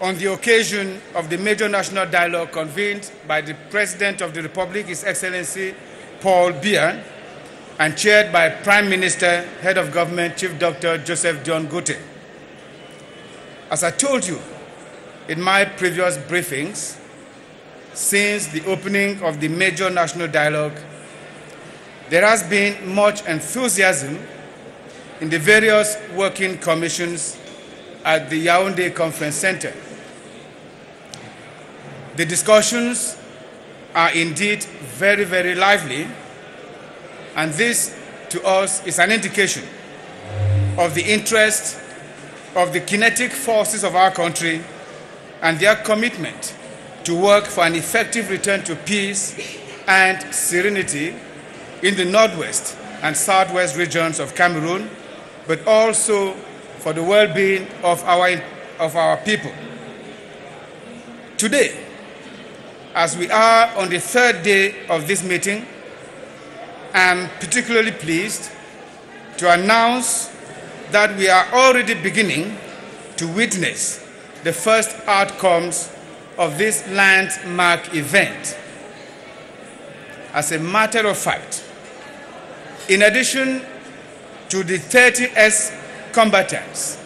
on the occasion of the major national dialogue convened by the President of the Republic, His Excellency Paul Biya, and chaired by Prime Minister, Head of Government, Chief Dr. Joseph John Gote. As I told you in my previous briefings, since the opening of the major national dialogue, there has been much enthusiasm in the various working commissions at the Yaoundé Conference Center. The discussions are indeed very, very lively, and this to us is an indication of the interest of the kinetic forces of our country and their commitment to work for an effective return to peace and serenity in the northwest and southwest regions of Cameroon, but also for the well-being of our people. Today, as we are on the third day of this meeting, I'm particularly pleased to announce that we are already beginning to witness the first outcomes of this landmark event. As a matter of fact, in addition to the 30 ex-combatants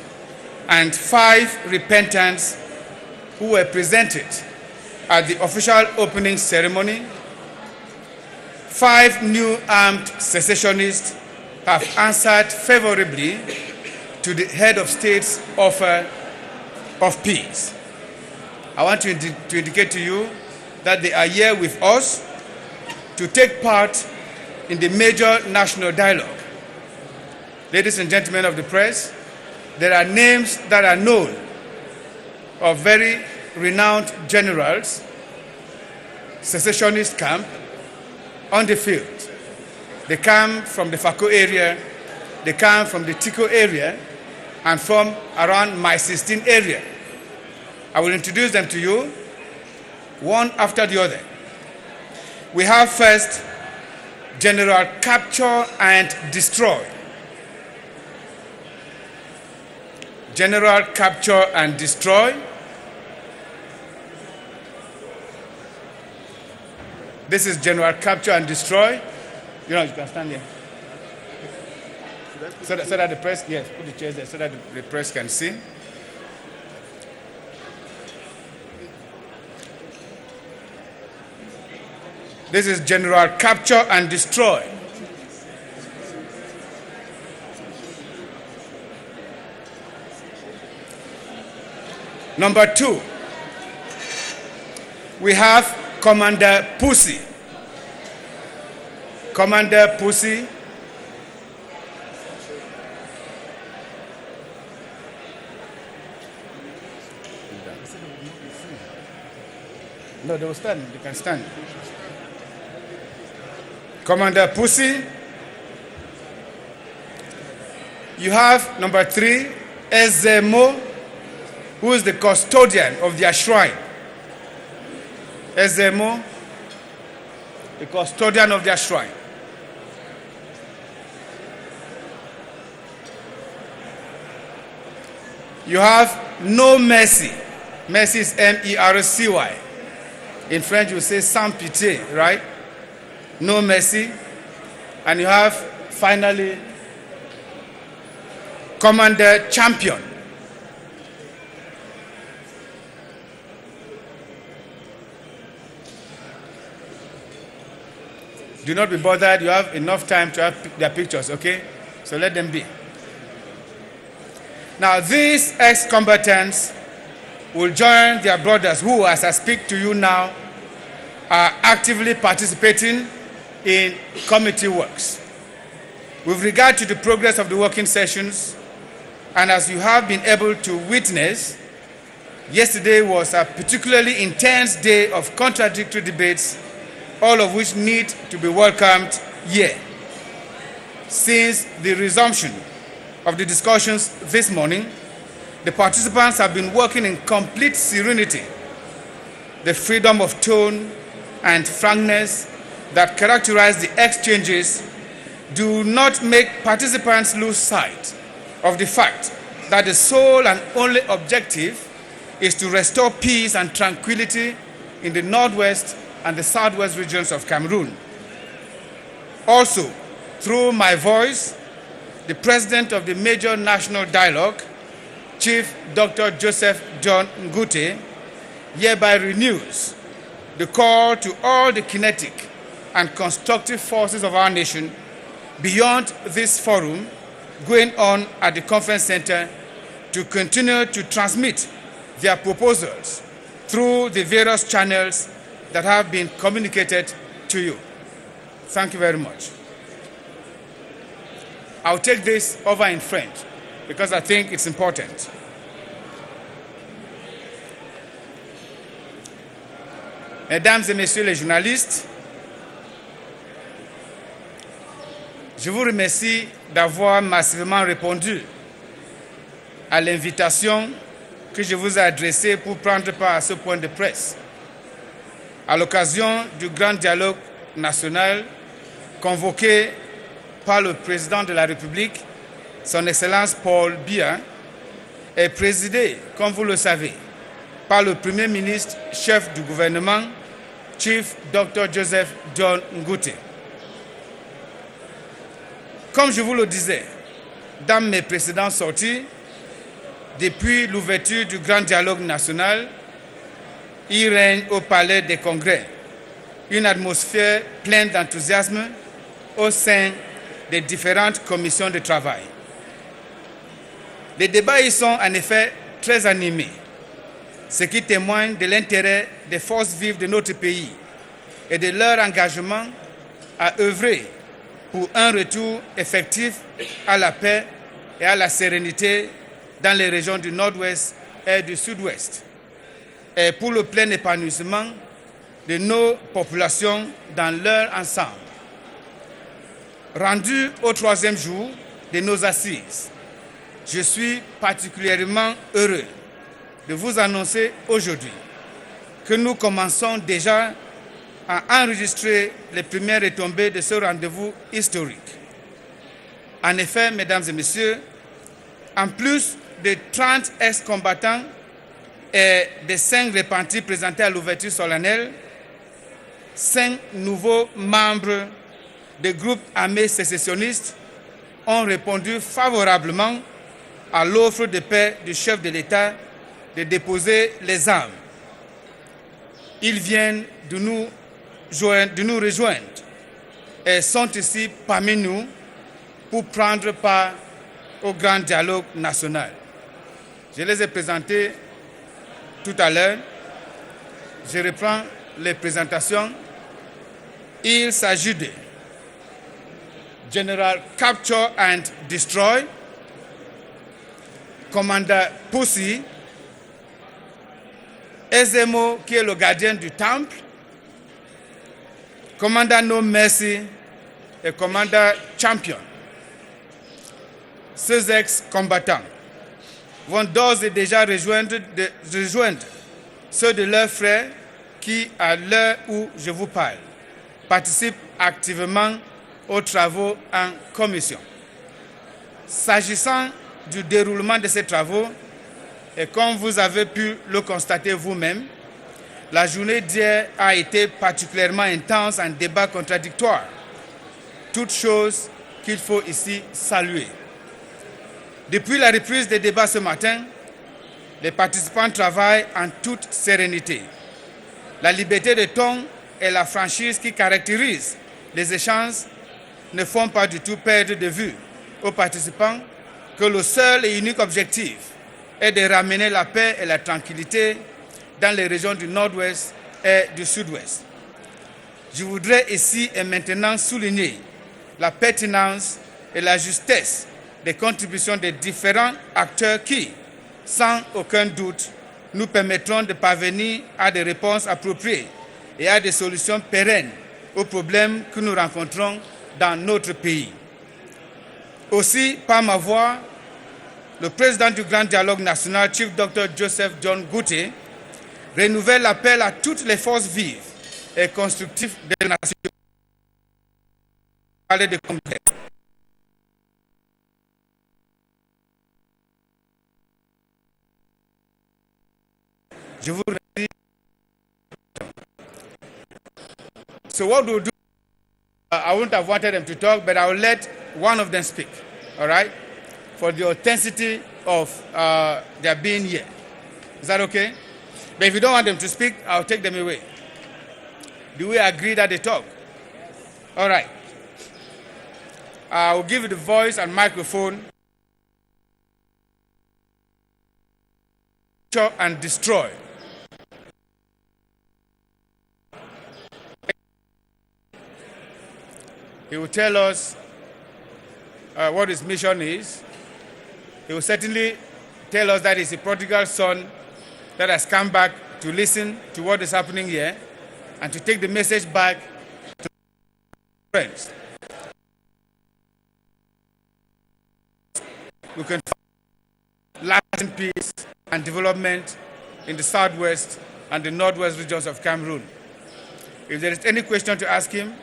and 5 repentants who were presented at the official opening ceremony, 5 new armed secessionists have answered favorably to the head of state's offer of peace. I want to indicate to you that they are here with us to take part in the major national dialogue. Ladies and gentlemen of the press, there are names that are known of very renowned generals, secessionist camp, on the field. They come from the Fako area, they come from the Tiko area, and from around my 16 area. I will introduce them to you, one after the other. We have first General Capture and Destroy. General Capture and Destroy. This is General Capture and Destroy. You can stand here. So that the press, yes, put the chairs there so that the press can see. This is General Capture and Destroy. Number 2, we have Commander Pussy. Commander Pussy. No, they will stand. They can stand. Commander Pussy. You have number 3, Ezemo, who is the custodian of their shrine. Ezemo, the custodian of their shrine. You have No Mercy. Mercy is M-E-R-C-Y. In French, you say sans pitié, right? No Mercy. And you have, finally, Commander Champion. Do not be bothered. You have enough time to have their pictures, okay? So let them be. Now, these ex-combatants will join their brothers who, as I speak to you now, are actively participating in committee works. With regard to the progress of the working sessions, and as you have been able to witness, yesterday was a particularly intense day of contradictory debates, all of which need to be welcomed here. Since the resumption of the discussions this morning, the participants have been working in complete serenity. The freedom of tone and frankness that characterize the exchanges do not make participants lose sight of the fact that the sole and only objective is to restore peace and tranquility in the northwest and the southwest regions of Cameroon. Also, through my voice, the President of the Major National Dialogue, Chief Dr. Joseph John Ngute, hereby renews the call to all the kinetic and constructive forces of our nation beyond this forum going on at the conference center to continue to transmit their proposals through the various channels that have been communicated to you. Thank you very much. I'll take this over in French because I think it's important. Mesdames et messieurs les journalistes, je vous remercie d'avoir massivement répondu à l'invitation que je vous ai adressée pour prendre part à ce point de presse à l'occasion du grand dialogue national convoqué par le président de la République, son Excellence Paul Biya, et présidé, comme vous le savez, par le Premier ministre, chef du gouvernement, Chief Dr. Joseph John Ngute. Comme je vous le disais dans mes précédentes sorties, depuis l'ouverture du grand dialogue national, il règne au Palais des Congrès une atmosphère pleine d'enthousiasme au sein des différentes commissions de travail. Les débats y sont en effet très animés, ce qui témoigne de l'intérêt des forces vives de notre pays et de leur engagement à œuvrer pour un retour effectif à la paix et à la sérénité dans les régions du Nord-Ouest et du Sud-Ouest, et pour le plein épanouissement de nos populations dans leur ensemble. Rendu au troisième jour de nos assises, je suis particulièrement heureux de vous annoncer aujourd'hui que nous commençons déjà à enregistrer les premières retombées de ce rendez-vous historique. En effet, mesdames et messieurs, en plus de 30 ex-combattants et des 5 repentis présentés à l'ouverture solennelle, 5 nouveaux membres des groupes armés sécessionnistes ont répondu favorablement à l'offre de paix du chef de l'État de déposer les armes. Ils viennent de nous rejoindre et sont ici parmi nous pour prendre part au grand dialogue national. Je les ai présentés tout à l'heure. Je reprends les présentations. Il s'agit de General Capture and Destroy, Commandant Pussy, Ezemo, qui est le gardien du temple, Commandant No Mercy et Commandant Champion. Ces ex-combattants vont d'ores et déjà rejoindre ceux de leurs frères qui, à l'heure où je vous parle, participent activement aux travaux en commission. S'agissant du déroulement de ces travaux, et comme vous avez pu le constater vous-même, la journée d'hier a été particulièrement intense en débats contradictoires, toutes choses qu'il faut ici saluer. Depuis la reprise des débats ce matin, les participants travaillent en toute sérénité. La liberté de ton et la franchise qui caractérisent les échanges ne font pas du tout perdre de vue aux participants que le seul et unique objectif est de ramener la paix et la tranquillité dans les régions du Nord-Ouest et du Sud-Ouest. Je voudrais ici et maintenant souligner la pertinence et la justesse des contributions des différents acteurs qui, sans aucun doute, nous permettront de parvenir à des réponses appropriées et à des solutions pérennes aux problèmes que nous rencontrons dans notre pays. Aussi, par ma voix, le président du Grand Dialogue National, Chief Dr. Joseph John Ngute, renouvelle l'appel à toutes les forces vives et constructives de la nation de congrès. Je vous remercie. So what we'll do, I wouldn't have wanted them to talk, but I will let one of them speak, all right? For the authenticity of their being here. Is that okay? But if you don't want them to speak, I'll take them away. Do we agree that they talk? All right. I will give you the voice and microphone. And destroy. He will tell us what his mission is. He will certainly tell us that he's a prodigal son that has come back to listen to what is happening here and to take the message back to friends. We can find lasting peace and development in the southwest and the northwest regions of Cameroon. If there is any question to ask him,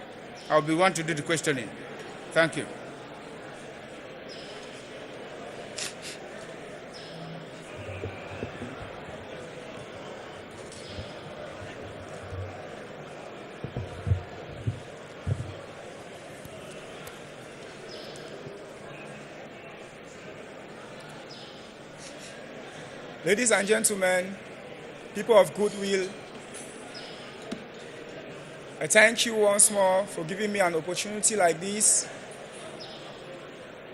I'll be one to do the questioning. Thank you. Ladies and gentlemen, people of goodwill, I thank you once more for giving me an opportunity like this.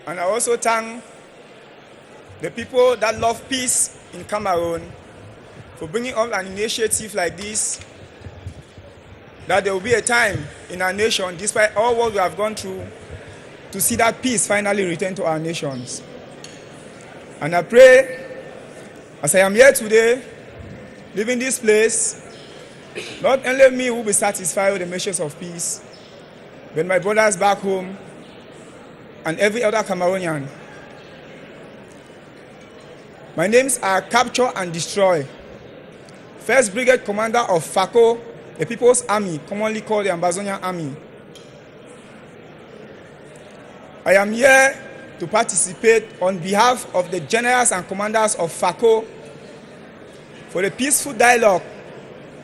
And I also thank the people that love peace in Cameroon for bringing up an initiative like this, that there will be a time in our nation, despite all what we have gone through, to see that peace finally return to our nations. And I pray, as I am here today, leaving this place, not only me will be satisfied with the measures of peace, but my brothers back home and every other Cameroonian. My names are Capture and Destroy, 1st Brigade Commander of FACO, the People's Army, commonly called the Ambazonian Army. I am here to participate on behalf of the generals and commanders of FACO for the peaceful dialogue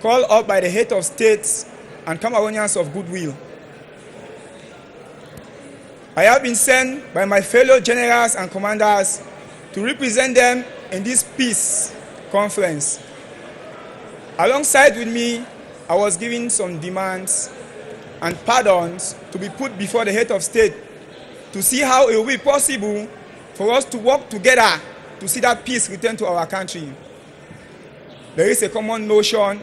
called up by the head of states and Cameroonians of goodwill. I have been sent by my fellow generals and commanders to represent them in this peace conference. Alongside with me, I was given some demands and pardons to be put before the head of state to see how it will be possible for us to work together to see that peace return to our country. There is a common notion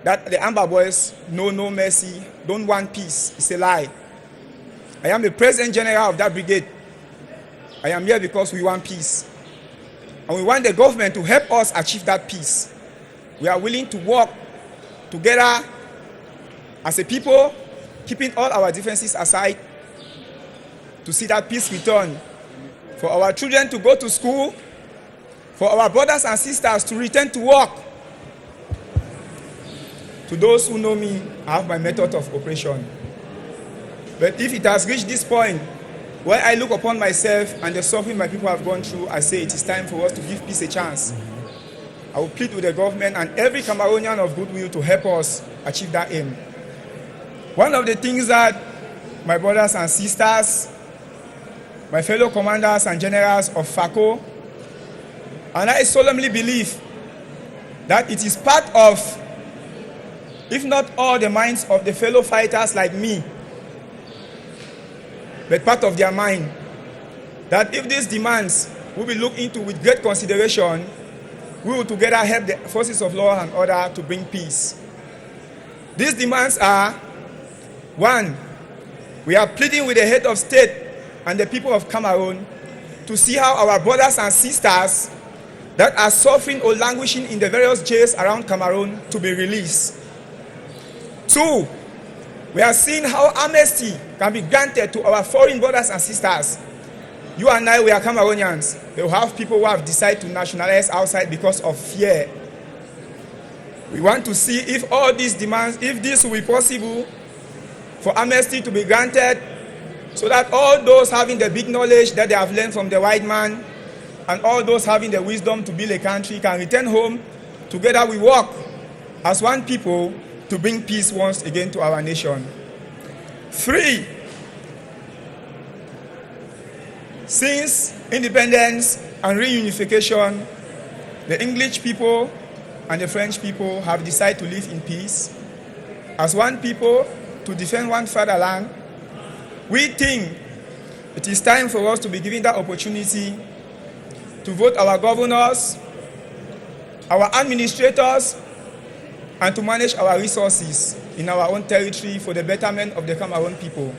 that the Amber Boys know no mercy, don't want peace. It's a lie. I am the President General of that brigade. I am here because we want peace. And we want the government to help us achieve that peace. We are willing to work together as a people, keeping all our differences aside, to see that peace return, for our children to go to school, for our brothers and sisters to return to work. To those who know me, I have my method of operation. But if it has reached this point where I look upon myself and the suffering my people have gone through, I say it is time for us to give peace a chance. I will plead with the government and every Cameroonian of goodwill to help us achieve that aim. One of the things that my brothers and sisters, my fellow commanders and generals of FACO, and I solemnly believe that it is part of, if not all the minds of the fellow fighters like me, but part of their mind, that if these demands will be looked into with great consideration, we will together help the forces of law and order to bring peace. These demands are: 1, we are pleading with the head of state and the people of Cameroon to see how our brothers and sisters that are suffering or languishing in the various jails around Cameroon to be released. 2, we are seeing how amnesty can be granted to our foreign brothers and sisters. You and I, we are Cameroonians. They will have people who have decided to nationalize outside because of fear. We want to see if all these demands, if this will be possible for amnesty to be granted, so that all those having the big knowledge that they have learned from the white man and all those having the wisdom to build a country can return home Together we work as one people to bring peace once again to our nation. 3, since independence and reunification, the English people and the French people have decided to live in peace as one people to defend one fatherland. We think it is time for us to be given that opportunity to vote our governors, our administrators, and to manage our resources in our own territory for the betterment of the Cameroon people.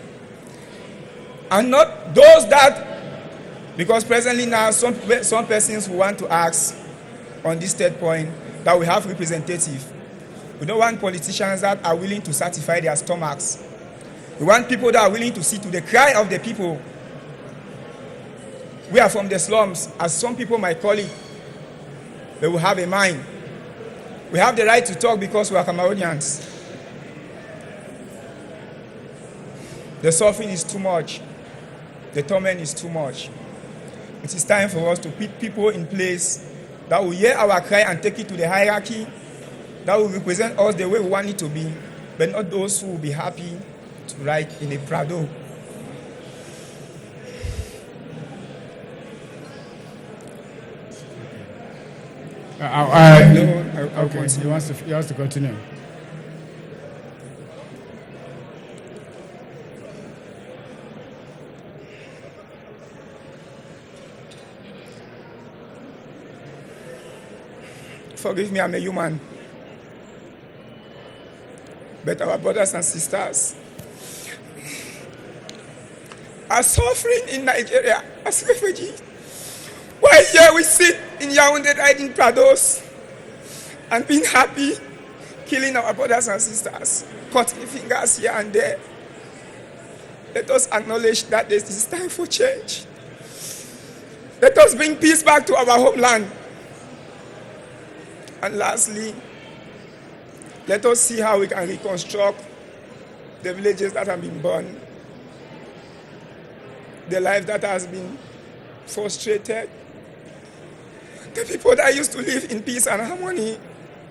And not those that, because presently now some persons who want to ask on this third point that we have representatives. We don't want politicians that are willing to satisfy their stomachs. We want people that are willing to see to the cry of the people. We are from the slums, as some people might call it. They will have a mind. We have the right to talk because we are Cameroonians. The suffering is too much. The torment is too much. It is time for us to put people in place that will hear our cry and take it to the hierarchy, that will represent us the way we want it to be, but not those who will be happy to ride in a Prado. Okay, he wants to continue. Forgive me, I'm a human. But our brothers and sisters are suffering in Nigeria as refugees. While here we sit in Yaoundé riding Prados and being happy, killing our brothers and sisters, cutting fingers here and there. Let us acknowledge that this is time for change. Let us bring peace back to our homeland. And lastly, let us see how we can reconstruct the villages that have been burned, the life that has been frustrated, the people that used to live in peace and harmony,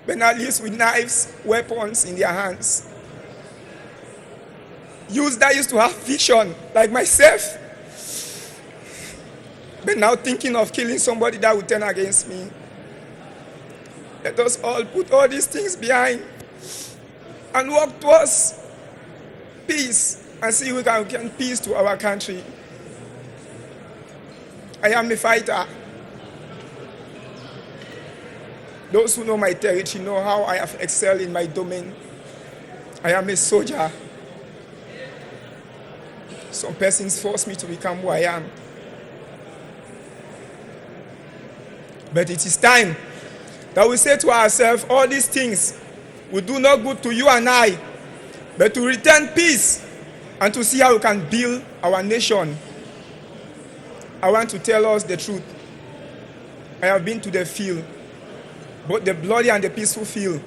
but now live with knives, weapons in their hands. Youths that used to have vision, like myself, but now thinking of killing somebody that would turn against me. Let us all put all these things behind and work towards peace and see if we can bring peace to our country. I am a fighter. Those who know my territory know how I have excelled in my domain. I am a soldier. Some persons force me to become who I am. But it is time that we say to ourselves, all these things will do no good to you and I, but to return peace and to see how we can build our nation. I want to tell us the truth. I have been to the field, both the bloody and the peaceful field,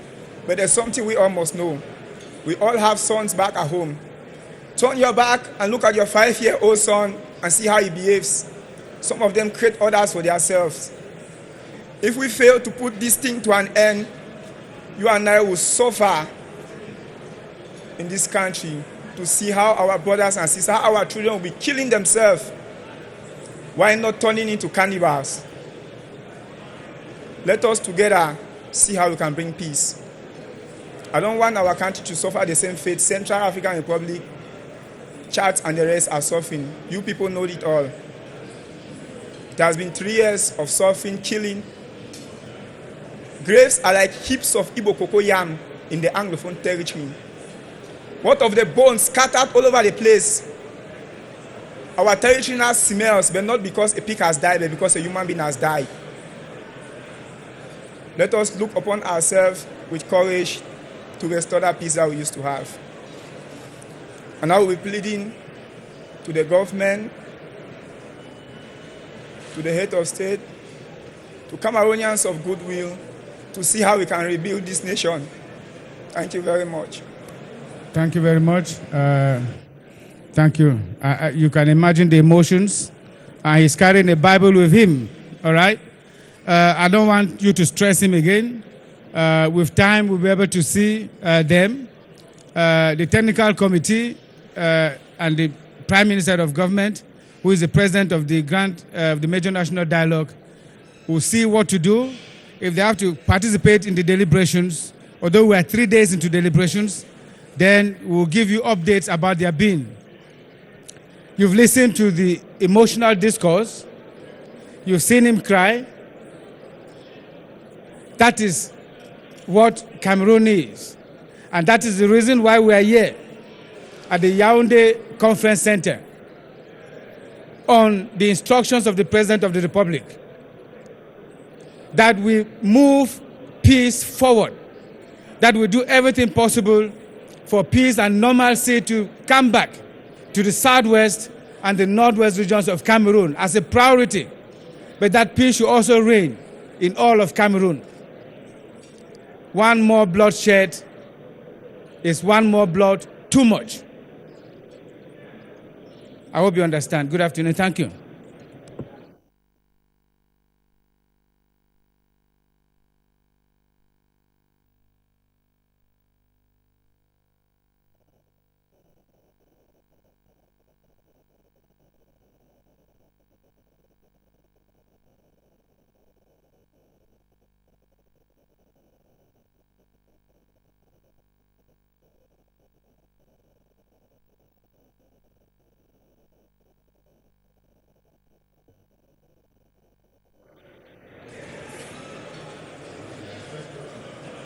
but there's something we all must know. We all have sons back at home. Turn your back and look at your 5-year-old son and see how he behaves. Some of them create orders for themselves. If we fail to put this thing to an end, you and I will suffer in this country to see how our brothers and sisters, how our children will be killing themselves. Why not turning into cannibals? Let us together see how we can bring peace. I don't want our country to suffer the same fate Central African Republic, Chad and the rest are suffering. You people know it all. It has been 3 years of suffering, killing. Graves are like heaps of Igbo cocoa yam in the Anglophone territory. What of the bones scattered all over the place? Our territory now smells, but not because a pig has died, but because a human being has died. Let us look upon ourselves with courage to restore that peace that we used to have. And I will be pleading to the government, to the head of state, to Cameroonians of goodwill, to see how we can rebuild this nation. Thank you very much. Thank you very much. Thank you. You can imagine the emotions. He's carrying a Bible with him, all right? I don't want you to stress him again. With time, we'll be able to see them. The technical committee and the Prime Minister of Government, who is the president of the the Major National Dialogue, will see what to do. If they have to participate in the deliberations, although we are 3 days into deliberations, then we'll give you updates about their being. You've listened to the emotional discourse. You've seen him cry. That is what Cameroon is. And that is the reason why we are here at the Yaoundé Conference Center on the instructions of the President of the Republic, that we move peace forward, that we do everything possible for peace and normalcy to come back to the southwest and the northwest regions of Cameroon as a priority, but that peace should also reign in all of Cameroon. One more bloodshed is one more blood too much. I hope you understand. Good afternoon. Thank you.